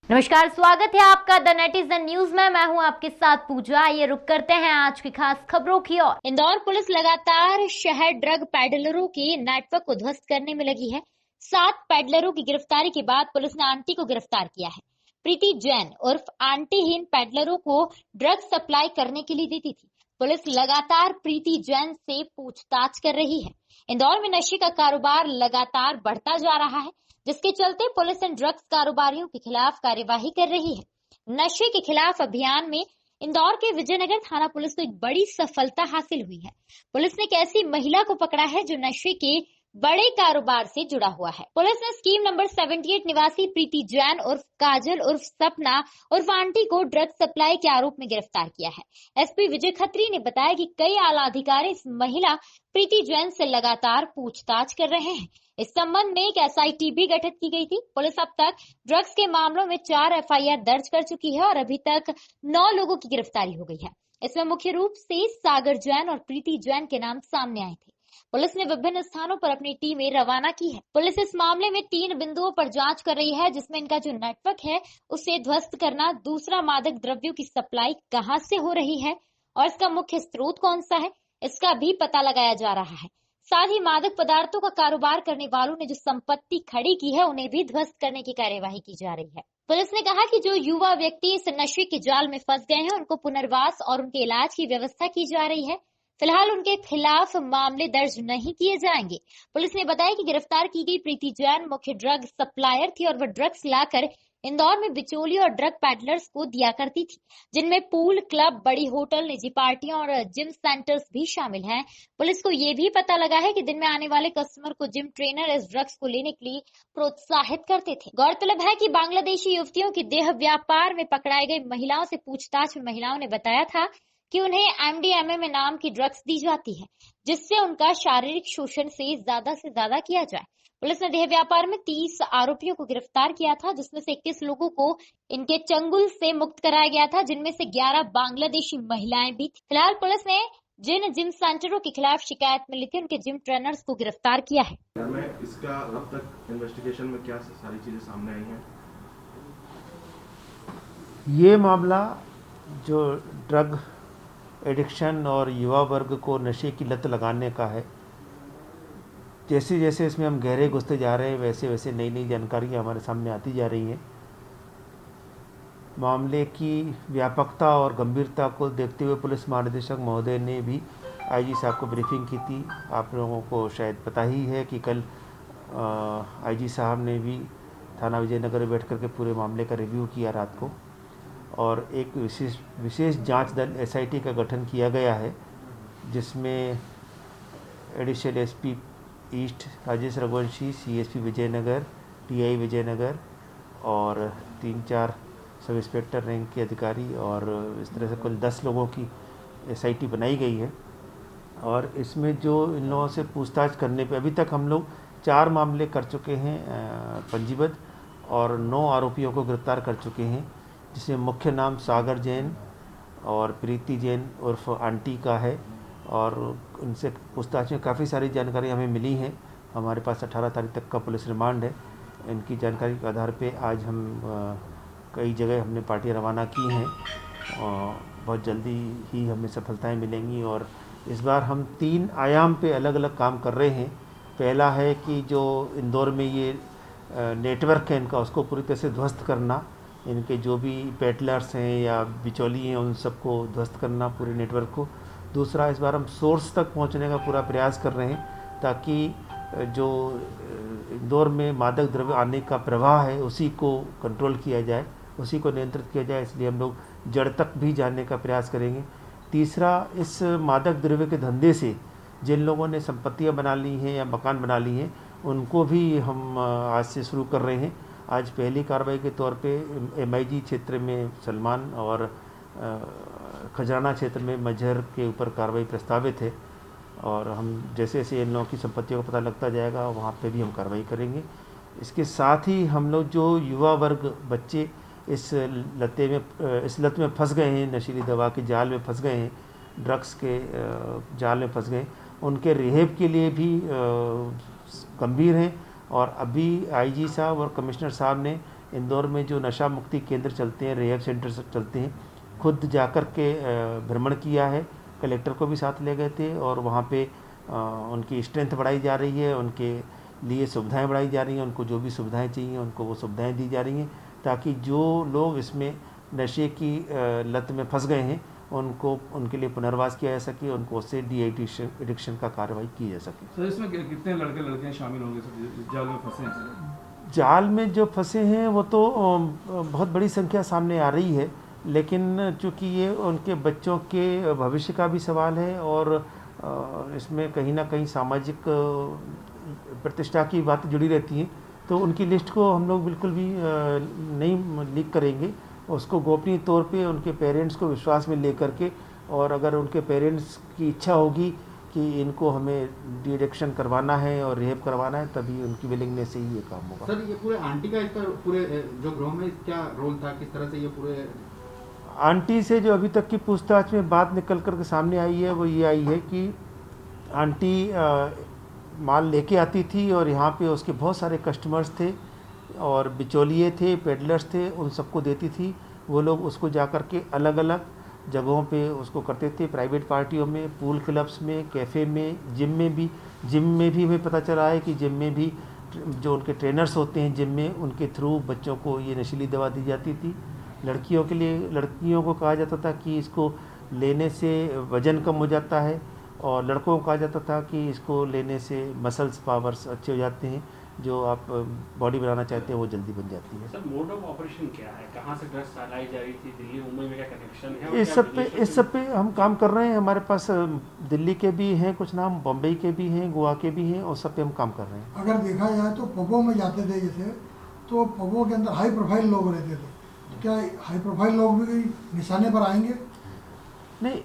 नमस्कार, स्वागत है आपका द नेटिज़न न्यूज में। मैं हूं आपके साथ पूजा। ये रुक करते हैं आज की खास खबरों की ओर। इंदौर पुलिस लगातार शहर ड्रग पैडलरों के नेटवर्क को ध्वस्त करने में लगी है। 7 पैडलरों की गिरफ्तारी के बाद पुलिस ने आंटी को गिरफ्तार किया है। प्रीति जैन उर्फ आंटी इन पैडलरों को ड्रग सप्लाई करने के लिए देती थी। पुलिस लगातार प्रीति जैन से पूछताछ कर रही है। इंदौर में नशे का कारोबार लगातार बढ़ता जा रहा है, जिसके चलते पुलिस इन ड्रग्स कारोबारियों के खिलाफ कार्यवाही कर रही है। नशे के खिलाफ अभियान में इंदौर के विजयनगर थाना पुलिस को एक बड़ी सफलता हासिल हुई है। पुलिस ने एक ऐसी महिला को पकड़ा है जो नशे के बड़े कारोबार से जुड़ा हुआ है। पुलिस ने स्कीम नंबर 78 निवासी प्रीति जैन उर्फ काजल उर्फ सपना उर्फ आंटी को ड्रग सप्लाई के आरोप में गिरफ्तार किया है। एसपी विजय खत्री ने बताया कि कई आला अधिकारी इस महिला प्रीति जैन से लगातार पूछताछ कर रहे हैं। इस संबंध में एक एसआईटी भी गठित की गई थी। पुलिस अब तक ड्रग्स के मामलों में 4 एफआईआर दर्ज कर चुकी है और अभी तक 9 लोगों की गिरफ्तारी हो गई है। इसमें मुख्य रूप से सागर जैन और प्रीति जैन के नाम सामने आए थे। पुलिस ने विभिन्न स्थानों पर अपनी टीमें रवाना की है। पुलिस इस मामले में 3 बिंदुओं पर जांच कर रही है, जिसमें इनका जो नेटवर्क है उसे ध्वस्त करना, दूसरा मादक द्रव्यों की सप्लाई कहां से हो रही है और इसका मुख्य स्रोत कौन सा है, इसका भी पता लगाया जा रहा है। साथ ही मादक पदार्थों का कारोबार करने वालों ने जो संपत्ति खड़ी की है उन्हें भी ध्वस्त करने की कार्यवाही की जा रही है। पुलिस ने कहा कि जो युवा व्यक्ति इस नशे के जाल में फंस गए हैं उनको पुनर्वास और उनके इलाज की व्यवस्था की जा रही है। फिलहाल उनके खिलाफ मामले दर्ज नहीं किए जाएंगे। पुलिस ने बताया कि गिरफ्तार की गई प्रीति जैन मुख्य ड्रग सप्लायर थी और वह ड्रग्स लाकर इंदौर में बिचौलियों और ड्रग पैडलर्स को दिया करती थी, जिनमें पूल, क्लब, बड़ी होटल, निजी पार्टियां और जिम सेंटर्स भी शामिल हैं। पुलिस को ये भी पता लगा है कि दिन में आने वाले कस्टमर को जिम ट्रेनर इस ड्रग्स को लेने के लिए प्रोत्साहित करते थे। गौरतलब है कि बांग्लादेशी युवतियों की देह व्यापार में पकड़ाई गई महिलाओं से पूछताछ में महिलाओं ने बताया था कि उन्हें एमडीएमए नाम की ड्रग्स दी जाती है, जिससे उनका शारीरिक शोषण से ज्यादा किया जाए। पुलिस ने देह व्यापार में 30 आरोपियों को गिरफ्तार किया था, जिसमें से 21 लोगों को इनके चंगुल से मुक्त कराया गया था, जिनमें से 11 बांग्लादेशी महिलाएं भी थी। फिलहाल पुलिस ने जिन जिम सेंटरों के खिलाफ शिकायत मिली थी उनके जिम ट्रेनर्स को गिरफ्तार किया है। इसका अब तक इन्वेस्टिगेशन में क्या सारी चीजें सामने आई हैं? ये मामला जो ड्रग एडिक्शन और युवा वर्ग को नशे की लत लगाने का है, जैसे जैसे इसमें हम गहरे घुसते जा रहे हैं वैसे वैसे नई नई जानकारियाँ हमारे सामने आती जा रही हैं। मामले की व्यापकता और गंभीरता को देखते हुए पुलिस महानिदेशक महोदय ने भी आईजी साहब को ब्रीफिंग की थी। आप लोगों को शायद पता ही है कि कल आईजी साहब ने भी थाना विजयनगर में बैठ करके पूरे मामले का रिव्यू किया रात को, और एक विशेष जांच दल एसआईटी का गठन किया गया है, जिसमें additional SP east Rajesh Raghuvanshi, CSP Vijaynagar, TI Vijaynagar और 3-4 सब इंस्पेक्टर रैंक के अधिकारी और इस तरह से कुल 10 लोगों की एसआईटी बनाई गई है। और इसमें जो इन लोगों से पूछताछ करने पे अभी तक हम लोग 4 मामले कर चुके हैं पंजीबद्ध, और 9 आरोपियों को गिरफ्तार कर चुके हैं, जिसमें मुख्य नाम सागर जैन और प्रीति जैन उर्फ आंटी का है। और उनसे पूछताछ में काफ़ी सारी जानकारी हमें मिली है। हमारे पास 18 तारीख तक का पुलिस रिमांड है। इनकी जानकारी के आधार पे आज हम कई जगह हमने पार्टियाँ रवाना की हैं और बहुत जल्दी ही हमें सफलताएं मिलेंगी। और इस बार हम 3 आयाम पे अलग अलग काम कर रहे हैं। पहला है कि जो इंदौर में ये नेटवर्क है इनका, उसको पूरी तरह से ध्वस्त करना। इनके जो भी पेटलर्स हैं या बिचौली हैं उन सबको ध्वस्त करना, पूरे नेटवर्क को। दूसरा, इस बार हम सोर्स तक पहुंचने का पूरा प्रयास कर रहे हैं, ताकि जो इंदौर में मादक द्रव्य आने का प्रवाह है उसी को कंट्रोल किया जाए, उसी को नियंत्रित किया जाए। इसलिए हम लोग जड़ तक भी जानने का प्रयास करेंगे। तीसरा, इस मादक द्रव्य के धंधे से जिन लोगों ने संपत्तियां बना ली हैं या मकान बना ली हैं, उनको भी हम आज से शुरू कर रहे हैं। आज पहली कार्रवाई के तौर पे एमआईजी क्षेत्र में सलमान और खजाना क्षेत्र में मजहर के ऊपर कार्रवाई प्रस्तावित है, और हम जैसे जैसे इन लोगों की संपत्तियों का पता लगता जाएगा वहाँ पे भी हम कार्रवाई करेंगे। इसके साथ ही हम लोग जो युवा वर्ग बच्चे इस लत में फंस गए हैं, नशीली दवा के जाल में फंस गए हैं, ड्रग्स के जाल में फंस गए, उनके रिहेब के लिए भी गंभीर हैं। और अभी आईजी साहब और कमिश्नर साहब ने इंदौर में जो नशा मुक्ति केंद्र चलते हैं, रिहैब सेंटर चलते हैं, खुद जाकर के भ्रमण किया है। कलेक्टर को भी साथ ले गए थे और वहाँ पे उनकी स्ट्रेंथ बढ़ाई जा रही है, उनके लिए सुविधाएं बढ़ाई जा रही हैं, उनको जो भी सुविधाएं चाहिए उनको वो सुविधाएं दी जा रही हैं, ताकि जो लोग इसमें नशे की लत में फंस गए हैं उनको उनके लिए पुनर्वास किया जा सके, उनको उससे डी एडिक्शन का कार्रवाई की जा सके। सर इसमें कितने लड़के लड़कियां शामिल होंगे सर जाल में फंसे हैं? जाल में जो फंसे हैं वो तो बहुत बड़ी संख्या सामने आ रही है, लेकिन चूँकि ये उनके बच्चों के भविष्य का भी सवाल है और इसमें कहीं ना कहीं सामाजिक प्रतिष्ठा की बातें जुड़ी रहती हैं, तो उनकी लिस्ट को हम लोग बिल्कुल भी नहीं लीक करेंगे। उसको गोपनीय तौर पे उनके पेरेंट्स को विश्वास में लेकर के, और अगर उनके पेरेंट्स की इच्छा होगी कि इनको हमें डी एडिक्शन करवाना है और रिहेब करवाना है, तभी उनकी विलिंगनेस से ही ये काम होगा। सर ये पूरे आंटी का इसका पूरे जो गृह में क्या रोल था, किस तरह से ये पूरे? आंटी से जो अभी तक की पूछताछ में बात निकल कर के सामने आई है वो ये आई है कि आंटी माल लेके आती थी और यहाँ पे उसके बहुत सारे कस्टमर्स थे और बिचौलिए थे, पेडलर्स थे, उन सबको देती थी। वो लोग उसको जा कर के अलग अलग जगहों पे उसको करते थे, प्राइवेट पार्टियों में, पूल क्लब्स में, कैफ़े में, जिम में भी। जिम में भी हमें पता चला है कि जिम में भी जो उनके ट्रेनर्स होते हैं जिम में, उनके थ्रू बच्चों को ये नशीली दवा दी जाती थी। लड़कियों के लिए, लड़कियों को कहा जाता था कि इसको लेने से वज़न कम हो जाता है, और लड़कों को कहा जाता था कि इसको लेने से मसल्स पावर्स अच्छे हो जाते हैं, जो आप बॉडी बनाना चाहते हैं वो जल्दी बन जाती है। सर मोड ऑफ ऑपरेशन क्या है, कहाँ से ड्रग्स लाई जा रही थी, दिल्ली मुंबई में क्या कनेक्शन है? इस सब पे हम काम कर रहे हैं। हमारे पास दिल्ली के भी हैं कुछ नाम, बम्बई के भी हैं, गोवा के भी हैं, और सब पे हम काम कर रहे हैं। अगर देखा जाए तो पबों में जाते थे जैसे, तो पबों के अंदर हाई प्रोफाइल लोग रहते थे, तो क्या हाई प्रोफाइल लोग भी निशाने पर आएंगे? नहीं,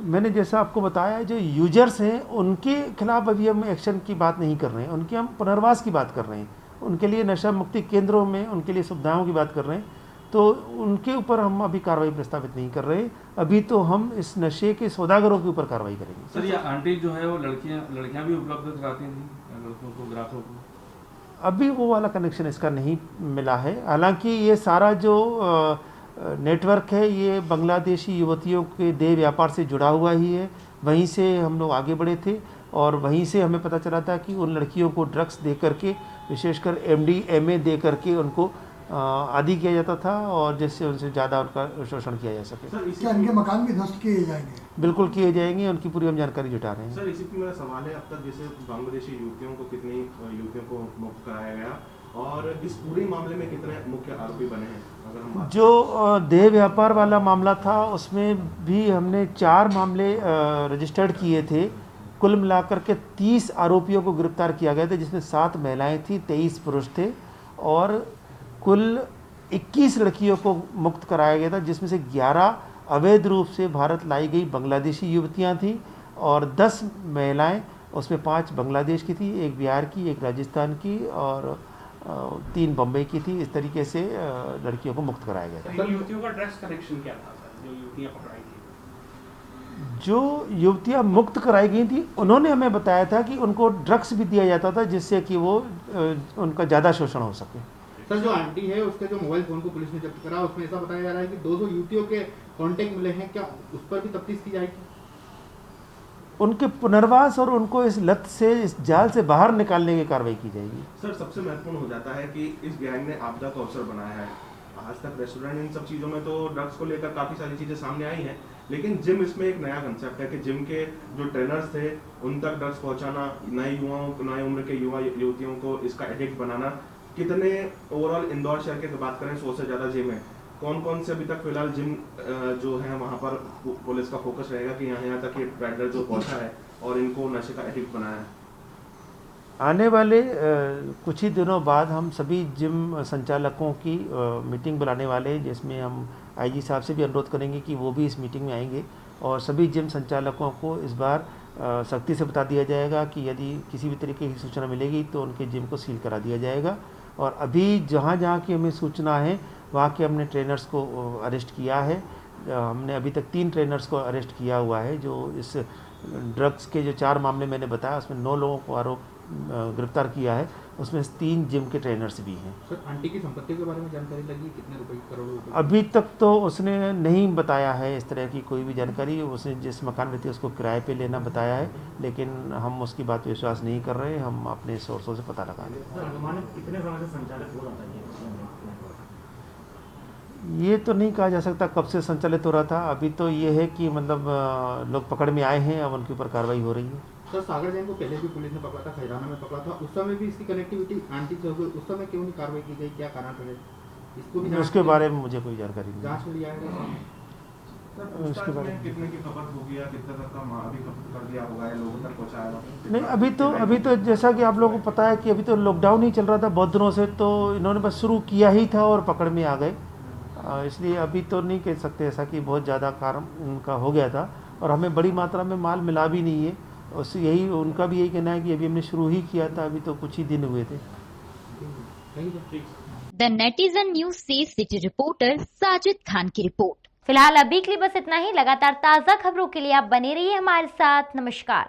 मैंने जैसा आपको बताया, जो यूजर्स हैं उनके खिलाफ अभी हम एक्शन की बात नहीं कर रहे हैं, उनके हम पुनर्वास की बात कर रहे हैं, उनके लिए नशा मुक्ति केंद्रों में उनके लिए सुविधाओं की बात कर रहे हैं, तो उनके ऊपर हम अभी कार्रवाई प्रस्तावित नहीं कर रहे। अभी तो हम इस नशे के सौदागरों के ऊपर कार्रवाई करेंगे। सर ये आंटी जो है वो लड़कियां भी उपलब्ध कराती थी लड़कों को, ग्राहकों को? अभी वो वाला कनेक्शन इसका नहीं मिला है। हालांकि ये सारा जो नेटवर्क है ये बांग्लादेशी युवतियों के देह व्यापार से जुड़ा हुआ ही है। वहीं से हम लोग आगे बढ़े थे और वहीं से हमें पता चला था कि उन लड़कियों को ड्रग्स दे करके, विशेषकर MDMA दे करके उनको आदी किया जाता था, और जिससे उनसे ज़्यादा उनका शोषण किया जा सके। क्या इनके मकान भी ध्वस्त किए जाएंगे? बिल्कुल किए जाएंगे, उनकी पूरी हम जानकारी जुटा रहे हैं। सर इसी पे मेरा सवाल है, अब तक जैसे बांग्लादेशी युवतियों को कितनी युवतियों को मुक्त कराया गया, और इस पूरे मामले में कितने मुख्य आरोपी बने हैं? अगर हम जो देह व्यापार वाला मामला था उसमें भी हमने 4 मामले रजिस्टर्ड किए थे। कुल मिलाकर के 30 आरोपियों को गिरफ्तार किया गया था, जिसमें 7 महिलाएं थी, 23 पुरुष थे, और कुल 21 लड़कियों को मुक्त कराया गया था, जिसमें से 11 अवैध रूप से भारत लाई गई बांग्लादेशी युवतियां थी, और 10 महिलाएं, उसमें 5 बांग्लादेश की थी, 1 बिहार की, 1 राजस्थान की और 3 बम्बई की थी। इस तरीके से लड़कियों को मुक्त कराया गया था। सर युवतियों का ड्रग्स कनेक्शन क्या था सर, जो युवतियां पकड़ाई थी? जो युवतियां मुक्त कराई गई थी उन्होंने हमें बताया था कि उनको ड्रग्स भी दिया जाता था, जिससे कि वो उनका ज़्यादा शोषण हो सके। सर जो आंटी है उसके जो मोबाइल फोन को पुलिस ने जब्त करा, उसमें ऐसा बताया जा रहा है कि 200 युवतियों के कांटेक्ट मिले हैं, क्या उस पर भी तफ्तीश की जाएगी? उनके पुनर्वास और उनको इस लत से, इस जाल से बाहर निकालने की कार्रवाई की जाएगी। सर सबसे महत्वपूर्ण हो जाता है कि इस गैंग ने आपदा का अवसर बनाया है। आज तक रेस्टोरेंट इन सब चीज़ों में तो ड्रग्स को लेकर काफ़ी सारी चीज़ें सामने आई हैं, लेकिन जिम इसमें एक नया कंसेप्ट है कि जिम के जो ट्रेनर्स थे उन तक ड्रग्स पहुंचाना, नए युवाओं, नए उम्र के युवा युवतियों को इसका एडिक्ट बनाना। कितने ओवरऑल इंदौर शहर की बात करें 100 से ज़्यादा जिम है, कौन कौन से अभी तक फिलहाल जिम जो है वहाँ पर पुलिस का फोकस रहेगा कि यहाँ तक ये ट्रेडर जो पहुँचा है और इनको नशे का एडिक्ट बनाया है? आने वाले कुछ ही दिनों बाद हम सभी जिम संचालकों की मीटिंग बुलाने वाले हैं, जिसमें हम IG साहब से भी अनुरोध करेंगे कि वो भी इस मीटिंग में आएंगे, और सभी जिम संचालकों को इस बार सख्ती से बता दिया जाएगा कि यदि किसी भी तरीके की सूचना मिलेगी तो उनके जिम को सील करा दिया जाएगा। और अभी जहाँ जहाँ की हमें सूचना है वहाँ के हमने ट्रेनर्स को अरेस्ट किया है। हमने अभी तक 3 ट्रेनर्स को अरेस्ट किया हुआ है, जो इस ड्रग्स के जो 4 मामले मैंने बताया उसमें 9 लोगों को आरोप गिरफ्तार किया है, उसमें 3 जिम के ट्रेनर्स भी हैं। सर आंटी की संपत्ति के बारे में जानकारी लगी, कितने रुपए, करोड़ों रुपए? अभी तक तो उसने नहीं बताया है इस तरह की कोई भी जानकारी। उसने जिस मकान में थी उसको किराए पे लेना बताया है, लेकिन हम उसकी बात पे विश्वास नहीं कर रहे हैं, हम अपने सोर्सों से पता लगा रहे हैं। सर अनुमानित कितने समय से संचालित हो रहा था ये तो नहीं कहा जा सकता कब से संचालित हो रहा था। अभी तो ये है कि मतलब लोग पकड़ में आए हैं, अब उनके ऊपर कार्रवाई हो रही है। सर सागर जैन को पहले भी पुलिस ने पकड़ा था, खैराना में पकड़ा था, उस समय भी इसकी कनेक्टिविटी आंटी से हो गई, उस समय क्यों नहीं कार्रवाई की गई, क्या कारण रहे? इसको भी उसके बारे में मुझे कोई जानकारी नहीं है। जांच में लिया है। सर पूछताछ में कितने की खपत होगी या कितने तक का अभी खपत कर दिया होगा या लोगों तक पहुंचाया होगा? नहीं, अभी तो जैसा कि आप लोगों को पता है कि अभी तो लॉकडाउन ही चल रहा था बहुत दिनों से, तो इन्होंने बस शुरू किया ही था और पकड़ में आ गए। इसलिए अभी तो नहीं कह सकते ऐसा कि बहुत ज़्यादा काम उनका हो गया था, और हमें बड़ी मात्रा में माल मिला भी नहीं है। उससे यही उनका भी यही कहना है कि अभी हमने शुरू ही किया था, अभी तो कुछ ही दिन हुए थे। द नेटिजन न्यूज से सिटी रिपोर्टर साजिद खान की रिपोर्ट। फिलहाल अभी के लिए बस इतना ही। लगातार ताजा खबरों के लिए आप बने रहिए हमारे साथ। नमस्कार।